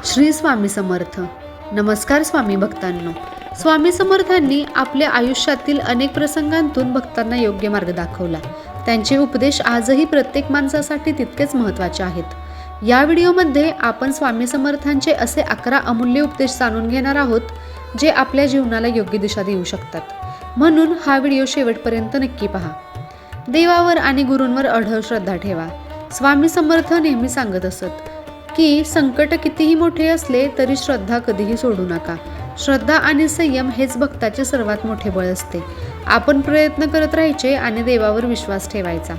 श्री स्वामी समर्थ. नमस्कार स्वामी भक्तांनो. स्वामी समर्थांनी आपल्या आयुष्यातील अनेक प्रसंगांतून भक्तांना योग्य मार्ग दाखवला. त्यांचे उपदेश आजही प्रत्येक माणसासाठी तितकेच महत्त्वाचे आहेत. या व्हिडिओमध्ये आपण स्वामी समर्थांचे असे 11 अमूल्य उपदेश जाणून घेणार आहोत, जे आपल्या जीवनाला योग्य दिशा देऊ शकतात. म्हणून हा व्हिडिओ शेवटपर्यंत नक्की पहा. देवावर आणि गुरूंवर अढळ श्रद्धा ठेवा. स्वामी समर्थ नेहमी सांगत असत की संकट कितीही मोठे असले तरी श्रद्धा कधीही सोडू नका. श्रद्धा आणि संयम हेच भक्ताचे सर्वात मोठे बळ असते. आपण प्रयत्न करत राहायचे आणि देवावर विश्वास ठेवायचा.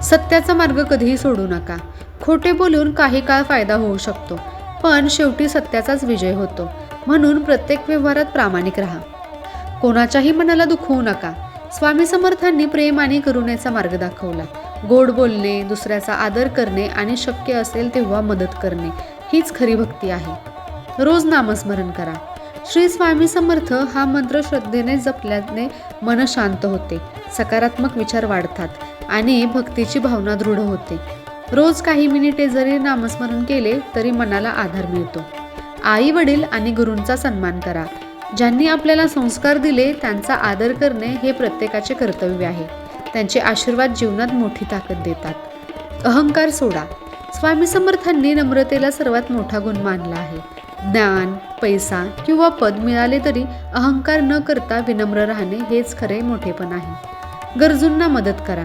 सत्याचा मार्ग कधीही सोडू नका. खोटे बोलून काही काळ फायदा होऊ शकतो, पण शेवटी सत्याचाच विजय होतो. म्हणून प्रत्येक व्यवहारात प्रामाणिक राहा. कोणाच्याही मनाला दुखवू नका. स्वामी समर्थांनी प्रेम आणि करुणेचा मार्ग दाखवला. गोड बोलणे, दुसऱ्याचा आदर करणे आणि शक्य असेल तेव्हा मदत करणे हीच खरी भक्ती आहे. रोज नामस्मरण करा. श्री स्वामी समर्थ हा मंत्र श्रद्धेने जपल्याने मन शांत होते, सकारात्मक विचार वाढतात आणि भक्तीची भावना दृढ होते. रोज काही मिनिटे जरी नामस्मरण केले तरी मनाला आधार मिळतो. आई वडील आणि गुरूंचा सन्मान करा. ज्यांनी आपल्याला संस्कार दिले त्यांचा आदर करणे हे प्रत्येकाचे कर्तव्य आहे. त्यांचे आशीर्वाद जीवनात मोठी ताकद देतात. अहंकार सोडा. स्वामी समर्थांनी नम्रतेला सर्वात मोठा गुण मानला आहे. ज्ञान, पैसा किंवा पद मिळाले तरी अहंकार न करता विनम्र राहणे हेच खरे मोठेपण आहे. गरजूंना मदत करा.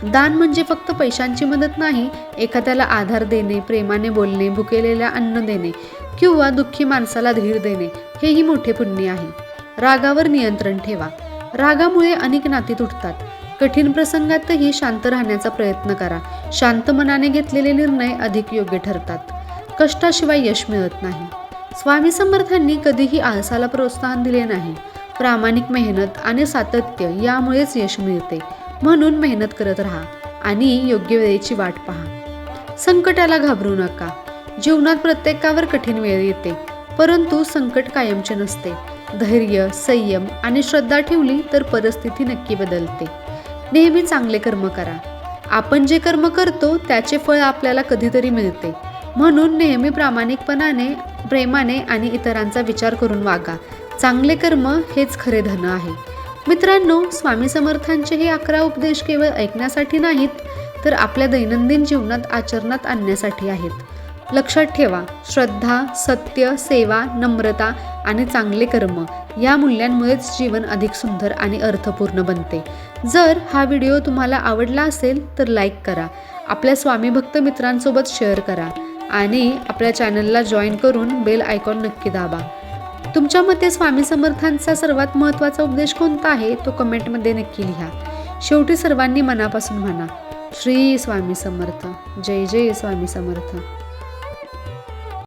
दान म्हणजे फक्त पैशांची मदत नाही, एखाद्याला आधार देणे, प्रेमाने बोलणे, भुकेलेल्या अन्न देणे किंवा दुःखी माणसाला धीर देणे हेही मोठे पुण्य आहे. रागावर नियंत्रण ठेवा. रागामुळे अनेक नाती तुटतात. कठीण प्रसंगातही शांत राहण्याचा प्रयत्न करा. शांत मनाने घेतलेले निर्णय अधिक योग्य ठरतात. कष्टाशिवाय यश मिळत नाही. स्वामी समर्थांनी कधीही आळसाला प्रोत्साहन दिले नाही. प्रामाणिक मेहनत आणि सातत्य यामुळेच यश मिळते. म्हणून मेहनत करत राहा आणि योग्य वेळेची वाट पहा. संकटाला घाबरू नका. जीवनात प्रत्येकावर कठीण वेळ येते, परंतु संकट कायमचे नसते. धैर्य, संयम आणि श्रद्धा ठेवली तर परिस्थिती नक्की बदलते. नेहमी चांगले कर्म करा. आपण जे कर्म करतो त्याचे फळ आपल्याला कधीतरी मिळते. म्हणून नेहमी प्रामाणिकपणाने, प्रेमाने आणि इतरांचा विचार करून वागा. चांगले कर्म हेच खरे धन आहे. मित्रांनो, स्वामी समर्थांचे हे 11 उपदेश केवळ ऐकण्यासाठी नाहीत, तर आपल्या दैनंदिन जीवनात आचरणात आणण्यासाठी आहेत. लक्षात ठेवा, श्रद्धा, सत्य, सेवा, नम्रता आणि चांगले कर्म या मूल्यांमुळेच जीवन अधिक सुंदर आणि अर्थपूर्ण बनते. जर हा व्हिडिओ तुम्हाला आवडला असेल तर लाईक करा, आपल्या स्वामी भक्त मित्रांसोबत शेअर करा आणि आपल्या चॅनलला जॉईन करून बेल आयकॉन नक्की दाबा. तुमच्या मते स्वामी समर्थांचा सर्वात महत्त्वाचा उपदेश कोणता आहे तो कमेंटमध्ये नक्की लिहा. शेवटी सर्वांनी मनापासून म्हणा, श्री स्वामी समर्थ. जय जय स्वामी समर्थ.